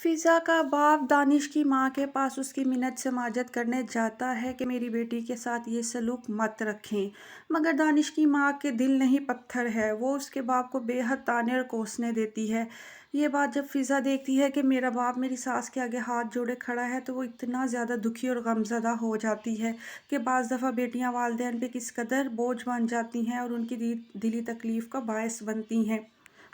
फिज़ा का बाप दानिश की माँ के पास उसकी मिन्नत समाजत करने जाता है कि मेरी बेटी के साथ ये सलूक मत रखें। मगर दानिश की माँ के दिल नहीं पत्थर है, वो उसके बाप को बेहद ताने और कोसने देती है। ये बात जब फिज़ा देखती है कि मेरा बाप मेरी सास के आगे हाथ जोड़े खड़ा है तो वो इतना ज़्यादा दुखी और गमज़दा हो जाती है कि बाज़ दफ़ा बेटियाँ वालिदैन पे किस कदर बोझ बन जाती हैं और उनकी दिली तकलीफ़ का बायस बनती हैं।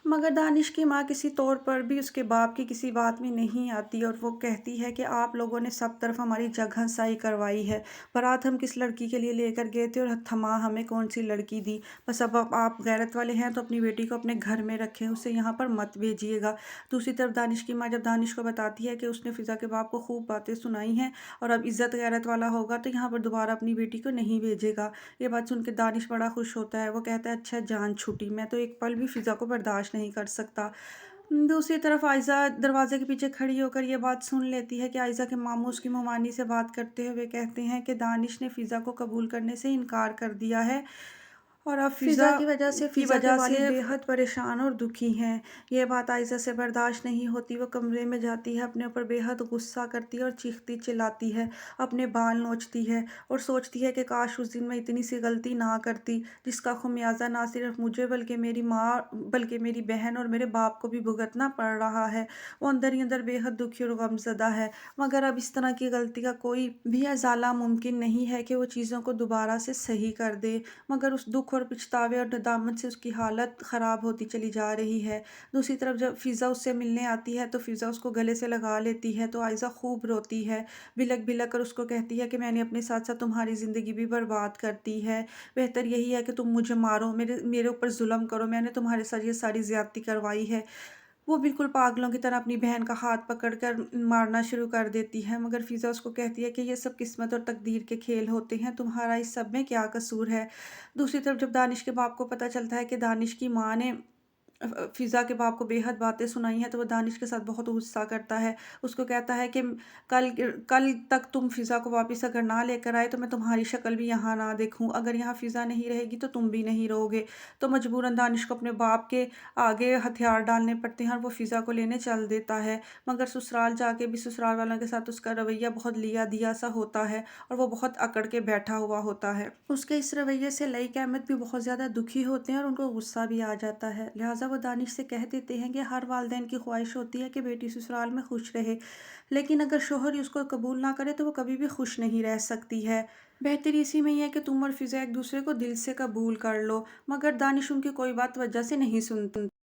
मगर दानिश की माँ किसी तौर पर भी उसके बाप की किसी बात में नहीं आती और वो कहती है कि आप लोगों ने सब तरफ हमारी जगहंसाई करवाई है। बारात हम किस लड़की के लिए लेकर गए थे और थमा हमें कौन सी लड़की दी। बस अब आप गैरत वाले हैं तो अपनी बेटी को अपने घर में रखें, उसे यहाँ पर मत भेजिएगा। दूसरी तरफ दानिश की माँ जब दानिश को बताती है कि उसने फ़िज़ा के बाप को खूब बातें सुनाई हैं और अब इज़्ज़त गैरत वाला होगा तो यहाँ पर दोबारा अपनी बेटी को नहीं भेजेगा। ये बात सुन के दानिश बड़ा खुश होता है। वो कहता है अच्छा जान छूटी, मैं तो एक पल भी फ़िज़ा को बर्दाश्त नहीं कर सकता। दूसरी तरफ आयज़ा दरवाज़े के पीछे खड़ी होकर ये बात सुन लेती है कि आयज़ा के मामू उसकी मुमानी से बात करते हुए कहते हैं कि दानिश ने फ़िज़ा को कबूल करने से इनकार कर दिया है और अब फ़िज़ा की वजह से बेहद परेशान और दुखी हैं। ये बात आयज़ा से बर्दाश्त नहीं होती, वो कमरे में जाती है, अपने ऊपर बेहद गुस्सा करती है और चीखती चिल्लाती है, अपने बाल नोचती है और सोचती है कि काश उस दिन मैं इतनी सी गलती ना करती, जिसका ख़मियाज़ा ना सिर्फ मुझे बल्कि मेरी माँ, बल्कि मेरी बहन और मेरे बाप को भी भुगतना पड़ रहा है। वो अंदर ही अंदर बेहद दुखी और गमज़दा है, मगर अब इस तरह की गलती का कोई भी अज़ाला मुमकिन नहीं है कि वो चीज़ों को दोबारा से सही कर दे। मगर उस दुख और पछतावे और नदामत से उसकी हालत ख़राब होती चली जा रही है। दूसरी तरफ जब फ़िज़ा उससे मिलने आती है तो फ़िज़ा उसको गले से लगा लेती है तो आयज़ा खूब रोती है, बिलख-बिलख कर उसको कहती है कि मैंने अपने साथ-साथ तुम्हारी ज़िंदगी भी बर्बाद कर दी है। बेहतर यही है कि तुम मुझे मारो, मेरे मेरे ऊपर ज़ुल्म करो, मैंने तुम्हारे साथ ये सारी ज़्यादती करवाई है। वो बिल्कुल पागलों की तरह अपनी बहन का हाथ पकड़कर मारना शुरू कर देती है, मगर फ़िज़ा उसको कहती है कि ये सब किस्मत और तकदीर के खेल होते हैं, तुम्हारा इस सब में क्या कसूर है। दूसरी तरफ जब दानिश के बाप को पता चलता है कि दानिश की माँ ने फ़िज़ा के बाप को बेहद बातें सुनाई हैं तो वो दानिश के साथ बहुत गुस्सा करता है। उसको कहता है कि कल कल तक तुम फ़िज़ा को वापस अगर ना लेकर आए तो मैं तुम्हारी शक्ल भी यहाँ ना देखूँ। अगर यहाँ फ़िज़ा नहीं रहेगी तो तुम भी नहीं रहोगे। तो मजबूरन दानिश को अपने बाप के आगे हथियार डालने पड़ते हैं और वो फ़िज़ा को लेने चल देता है। मगर ससुराल जाके भी ससुराल वालों के साथ उसका रवैया बहुत लिया-दिया सा होता है और वो बहुत अकड़ के बैठा हुआ होता है। उसके इस रवैये से लईक अहमद भी बहुत ज़्यादा दुखी होते हैं और उनको गुस्सा भी आ जाता है। लिहाजा वो दानिश से कह देते हैं कि हर वालिदैन की ख्वाहिश होती है कि बेटी ससुराल में खुश रहे, लेकिन अगर शोहर ही उसको कबूल ना करे तो वो कभी भी खुश नहीं रह सकती है। बेहतर इसी में ही है कि तुम और फ़िज़ा एक दूसरे को दिल से कबूल कर लो, मगर दानिश उनकी कोई बात वजह से नहीं सुनती।